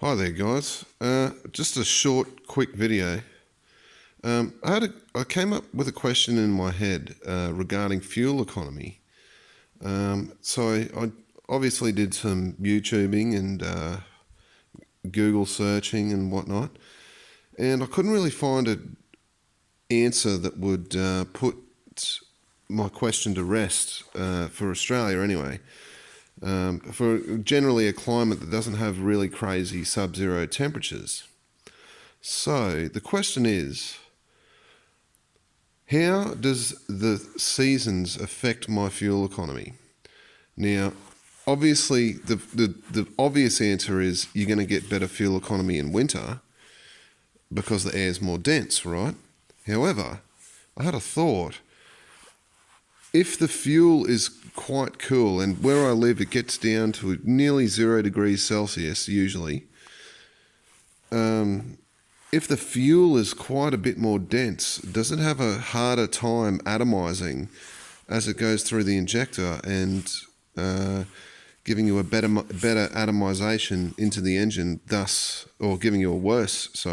Hi there, guys. Just a short, quick video. I came up with a question in my head regarding fuel economy. So I obviously did some YouTubing and Google searching and whatnot, and I couldn't really find an answer that would put my question to rest for Australia anyway. For generally a climate that doesn't have really crazy sub-zero temperatures. So the question is, how does the seasons affect my fuel economy? Now, obviously, the obvious answer is you're going to get better fuel economy in winter because the air's more dense, right? However, I had a thought. If the fuel is quite cool, and where I live it gets down to nearly 0 degrees Celsius usually, if the fuel is quite a bit more dense, does it have a harder time atomizing as it goes through the injector and giving you a better atomization into the engine, thus, or giving you a worse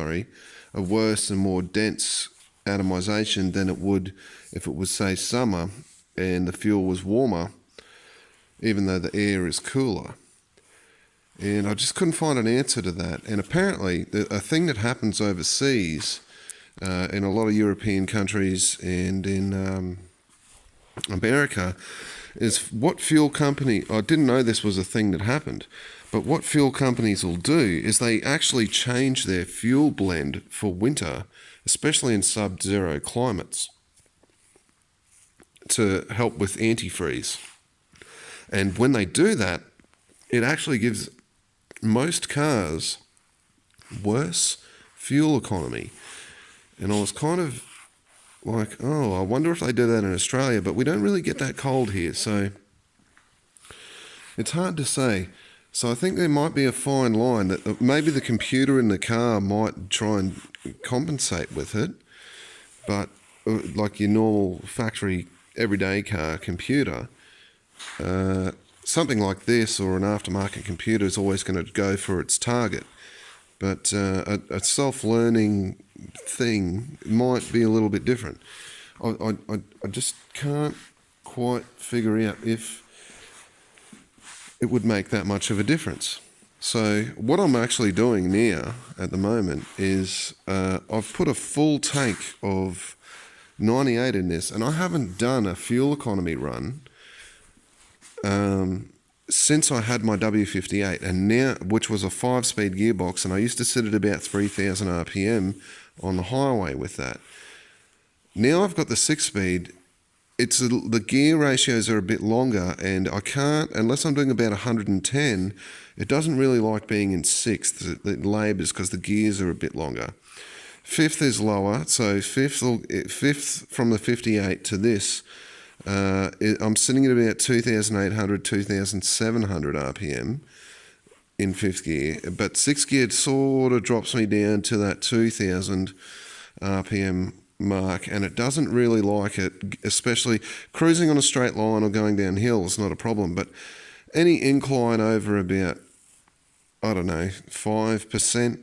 and more dense atomization than it would if it was, say, summer and the fuel was warmer, even though the air is cooler? And I just couldn't find an answer to that. And apparently, a thing that happens overseas, in a lot of European countries and in America, is what fuel company, I didn't know this was a thing that happened, but what fuel companies will do is they actually change their fuel blend for winter, especially in sub-zero climates, to help with antifreeze. And when they do that, it actually gives most cars worse fuel economy. And I was kind of like, oh, I wonder if they do that in Australia, but we don't really get that cold here, so it's hard to say. So I think there might be a fine line that maybe the computer in the car might try and compensate with it, but like your normal factory everyday car computer, something like this or an aftermarket computer is always going to go for its target. But a self-learning thing might be a little bit different. I just can't quite figure out if it would make that much of a difference. So what I'm actually doing now at the moment is I've put a full tank of 98 in this, and I haven't done a fuel economy run since I had my W58, and now, which was a 5-speed gearbox, and I used to sit at about 3,000 RPM on the highway with that. Now I've got the 6-speed. The gear ratios are a bit longer, and I can't, unless I'm doing about 110, it doesn't really like being in 6th. It labours because the gears are a bit longer. 5th is lower, so 5th from the 58 to this, I'm sitting at about 2,800, 2,700 RPM in 5th gear, but 6th gear sort of drops me down to that 2,000 RPM mark, and it doesn't really like it, especially cruising on a straight line or going down hills, not a problem, but any incline over about, 5%,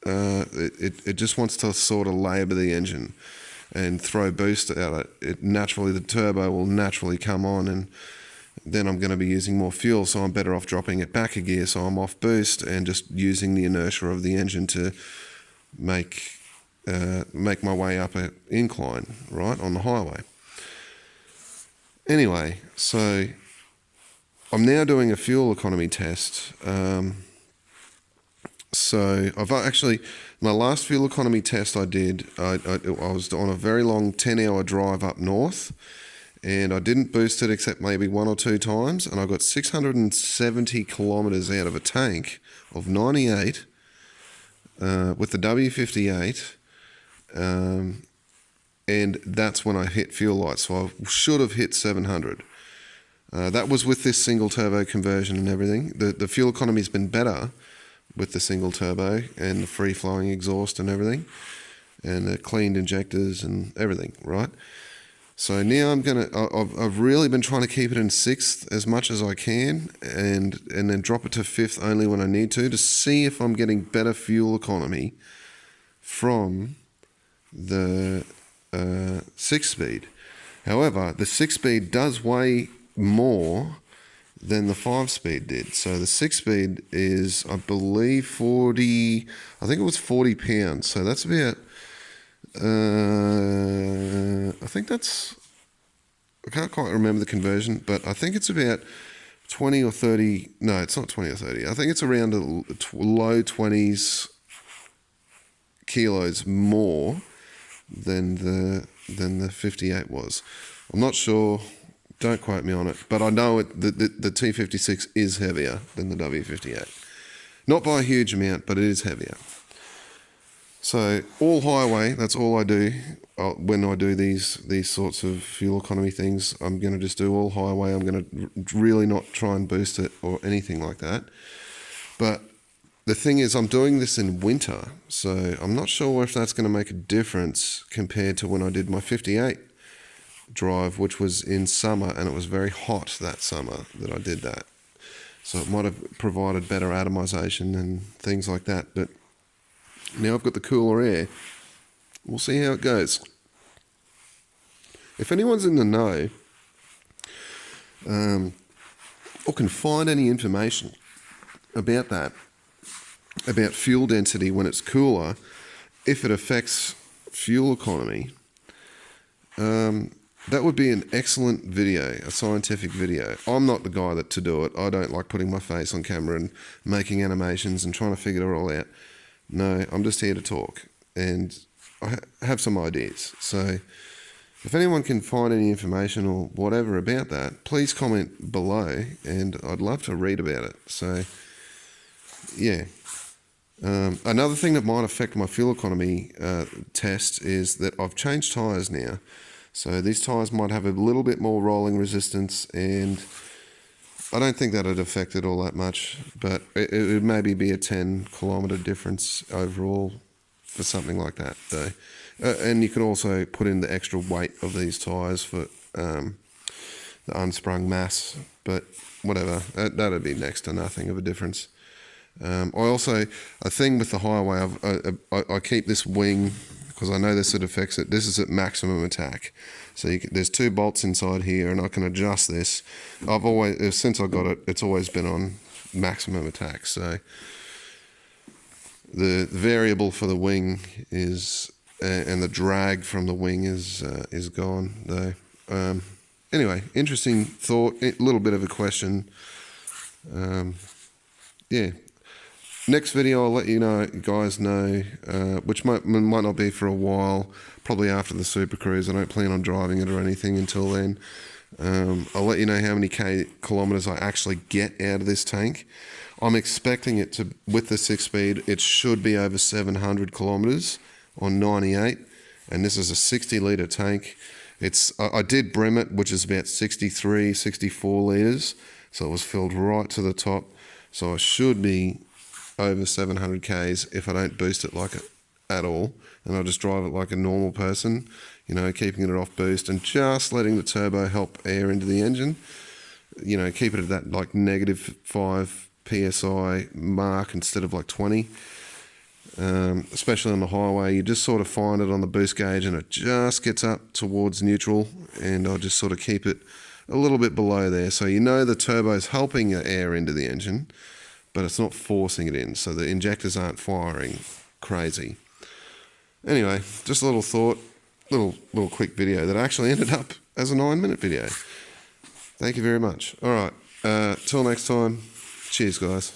it just wants to sort of labour the engine and throw boost at it. Naturally, the turbo will naturally come on, and then I'm going to be using more fuel, so I'm better off dropping it back a gear, so I'm off boost and just using the inertia of the engine to make my way up an incline, right, on the highway. Anyway, so I'm now doing a fuel economy test. So I've actually, my last fuel economy test I did, I was on a very long 10-hour drive up north, and I didn't boost it except maybe 1 or 2 times, and I got 670 kilometres out of a tank of 98 with the W58, and that's when I hit fuel lights, so I should have hit 700. That was with this single turbo conversion and everything. The fuel economy's been better with the single turbo and the free-flowing exhaust and everything, and the cleaned injectors and everything, right? So now I've really been trying to keep it in sixth as much as I can, and then drop it to fifth only when I need to see if I'm getting better fuel economy from the 6-speed. However, the 6-speed does weigh more than the 5-speed did. So the 6-speed is, I believe, 40. I think it was 40 pounds. So that's about. I think that's. I can't quite remember the conversion, but I think it's about 20 or 30. No, it's not 20 or 30. I think it's around the low 20s kilos more than the 58 was. I'm not sure. Don't quote me on it, but I know the T56 is heavier than the W58. Not by a huge amount, but it is heavier. So all highway, that's all I do when I do these sorts of fuel economy things. I'm going to just do all highway. I'm going to really not try and boost it or anything like that. But the thing is, I'm doing this in winter, so I'm not sure if that's going to make a difference compared to when I did my 58 drive, which was in summer, and it was very hot that summer that I did that. So it might have provided better atomization and things like that. But now I've got the cooler air. We'll see how it goes. If anyone's in the know or can find any information about that, about fuel density when it's cooler, if it affects fuel economy, that would be an excellent video, a scientific video. I'm not the guy to do it. I don't like putting my face on camera and making animations and trying to figure it all out. No, I'm just here to talk, and I have some ideas. So if anyone can find any information or whatever about that, please comment below, and I'd love to read about it. So, yeah. Another thing that might affect my fuel economy test is that I've changed tyres now. So these tyres might have a little bit more rolling resistance, and I don't think that would affect it all that much, but it would maybe be a 10 kilometre difference overall for something like that, though. And you could also put in the extra weight of these tyres for the unsprung mass, but whatever, that would be next to nothing of a difference. I also, a thing with the highway, I keep this wing, because I know this it affects it. This is at maximum attack. So there's 2 bolts inside here, and I can adjust this. I've always, since I got it, it's always been on maximum attack. So the variable for the wing is, and the drag from the wing is gone though. Anyway, interesting thought, a little bit of a question. Yeah. Next video, I'll let you guys know, which might not be for a while, probably after the Super Cruise. I don't plan on driving it or anything until then. I'll let you know how many kilometres I actually get out of this tank. I'm expecting it to, with the 6-speed, it should be over 700 kilometres on 98, and this is a 60-litre tank. I did brim it, which is about 63, 64 litres, so it was filled right to the top. So I should be over 700 Ks if I don't boost it at all, and I just drive it like a normal person, keeping it off boost and just letting the turbo help air into the engine, keep it at that -5 PSI mark instead of 20. Especially on the highway, you just sort of find it on the boost gauge and it just gets up towards neutral, and I'll just sort of keep it a little bit below there, so the turbo's helping air into the engine, but it's not forcing it in, so the injectors aren't firing crazy. Anyway, just a little thought, little quick video that actually ended up as a 9-minute video. Thank you very much. All right, till next time, cheers guys.